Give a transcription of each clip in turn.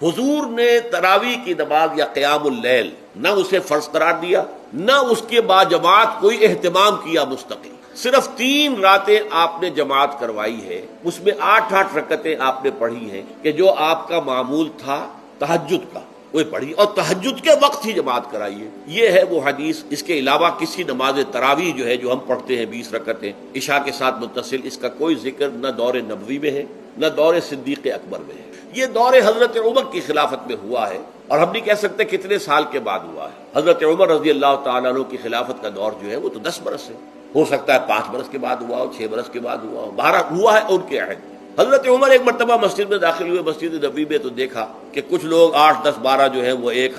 حضور نے تراویح کی نماز یا قیام اللیل نہ اسے فرض قرار دیا، نہ اس کے بعد جماعت کوئی اہتمام کیا مستقل، صرف 3 راتیں آپ نے جماعت کروائی ہے، اس میں 8 رکعتیں آپ نے پڑھی ہیں کہ جو آپ کا معمول تھا تہجد کا وہ پڑھی، اور تہجد کے وقت ہی جماعت کرائی ہے۔ یہ ہے وہ حدیث۔ اس کے علاوہ کسی نماز تراویح جو ہے جو ہم پڑھتے ہیں 20 رکعتیں عشاء کے ساتھ متصل، اس کا کوئی ذکر نہ دور نبوی میں ہے نہ دور صدیق اکبر میں ہے۔ یہ دور حضرت عمر کی خلافت میں ہوا ہے، اور ہم نہیں کہہ سکتے کتنے سال کے بعد ہوا ہے۔ حضرت عمر رضی اللہ تعالیٰ عنہ کی خلافت کا دور جو ہے وہ تو 10 برس ہے، ہو سکتا ہے 5 برس کے بعد ہوا ہو، 6 برس کے بعد ہوا ہو، 12 ہوا ہے ان کے عہد۔ حضرت عمر ایک مرتبہ مسجد میں داخل ہوئے، مسجد نبوی میں، تو دیکھا کہ کچھ لوگ 8 10 12 جو ہے وہ ایک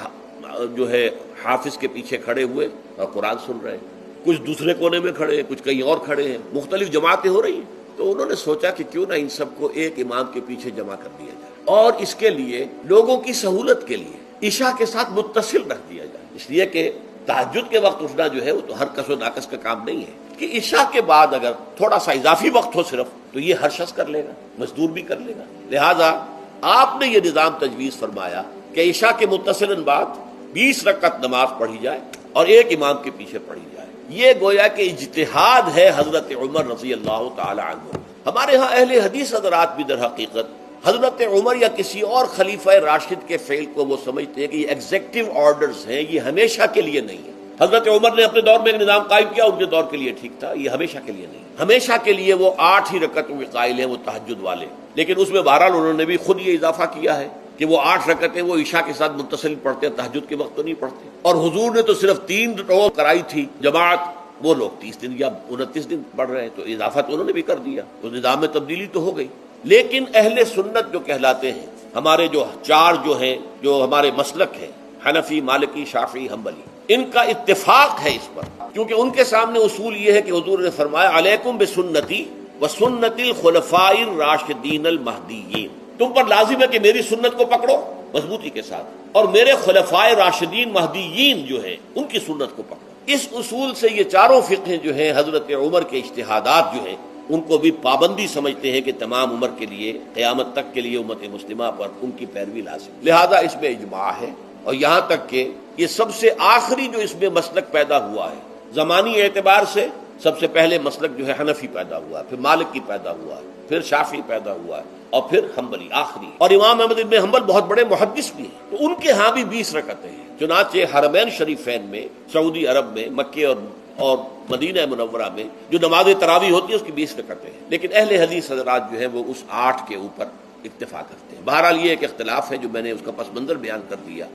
جو ہے حافظ کے پیچھے کھڑے ہوئے اور قرآن سن رہے ہیں، کچھ دوسرے کونے میں کھڑے ہیں، کچھ کہیں اور کھڑے ہیں، مختلف جماعتیں ہو رہی ہیں۔ تو انہوں نے سوچا کہ کیوں نہ ان سب کو ایک امام کے پیچھے جمع کر دیا جائے، اور اس کے لیے لوگوں کی سہولت کے لیے عشاء کے ساتھ متصل رکھ دیا جائے، اس لیے کہ تہجد کے وقت اٹھنا جو ہے وہ تو ہر کس و ناقص کا کام نہیں ہے، کہ عشاء کے بعد اگر تھوڑا سا اضافی وقت ہو صرف تو یہ ہر شخص کر لے گا، مزدور بھی کر لے گا۔ لہذا آپ نے یہ نظام تجویز فرمایا کہ عشاء کے متصلاً بعد 20 رکعت نماز پڑھی جائے اور ایک امام کے پیچھے پڑھی جائے۔ یہ گویا کہ اجتہاد ہے حضرت عمر رضی اللہ تعالی عنہ۔ ہمارے ہاں اہل حدیث حضرات بھی در حقیقت حضرت عمر یا کسی اور خلیفہ راشد کے فعل کو وہ سمجھتے ہیں کہ یہ ایگزیکٹو آرڈرز ہیں، یہ ہمیشہ کے لیے نہیں ہے۔ حضرت عمر نے اپنے دور میں ایک نظام قائم کیا، ان کے دور کے لیے ٹھیک تھا، یہ ہمیشہ کے لیے نہیں۔ ہمیشہ کے لیے وہ 8 ہی رکعتوں کے قائل ہیں، وہ تہجد والے، لیکن اس میں بہرحال انہوں نے بھی خود یہ اضافہ کیا ہے کہ وہ 8 رکعتیں وہ عشاء کے ساتھ متصل پڑھتے ہیں، تہجد کے وقت تو نہیں پڑھتے۔ اور حضور نے تو صرف 3 رکعت کرائی تھی جماعت، وہ لوگ 30 دن یا 29 دن پڑھ رہے ہیں، تو اضافہ تو انہوں نے بھی کر دیا، تو نظام میں تبدیلی تو ہو گئی۔ لیکن اہل سنت جو کہلاتے ہیں، ہمارے جو 4 جو ہیں، جو ہمارے مسلک ہیں، حنفی، مالکی، شافعی، حنبلی، ان کا اتفاق ہے اس پر، کیونکہ ان کے سامنے اصول یہ ہے کہ حضور نے فرمایا علیکم بسنتی وسنت الخلفاء الراشدین المہدیین، تم پر لازم ہے کہ میری سنت کو پکڑو مضبوطی کے ساتھ، اور میرے خلفاء راشدین مہدیین جو ہیں ان کی سنت کو پکڑو۔ اس اصول سے یہ چاروں فقہ جو ہیں حضرت عمر کے اجتہادات جو ہیں ان کو بھی پابندی سمجھتے ہیں کہ تمام عمر کے لیے، قیامت تک کے لیے امت مسلمہ پر ان کی پیروی لازم، لہذا اس میں اجماع ہے۔ اور یہاں تک کہ یہ سب سے آخری جو اس میں مسلک پیدا ہوا ہے زمانی اعتبار سے، سب سے پہلے مسلک جو ہے حنفی پیدا ہوا ہے، پھر مالکی پیدا ہوا ہے، پھر شافعی پیدا ہوا ہے، اور پھر حنبلی آخری۔ اور امام احمد بن حنبل بہت بڑے محدث بھی ہیں، تو ان کے ہاں بھی 20 رکعتیں ہیں۔ چنانچہ حرمین شریفین میں، سعودی عرب میں، مکے اور مدینہ منورہ میں جو نماز تراویح ہوتی ہے اس کی 20 رکعتیں ہیں، لیکن اہل حدیث حضرات جو ہیں وہ اس 8 کے اوپر اکتفا کرتے ہیں۔ بہرحال یہ ایک اختلاف ہے جو میں نے اس کا پس منظر بیان کر دیا۔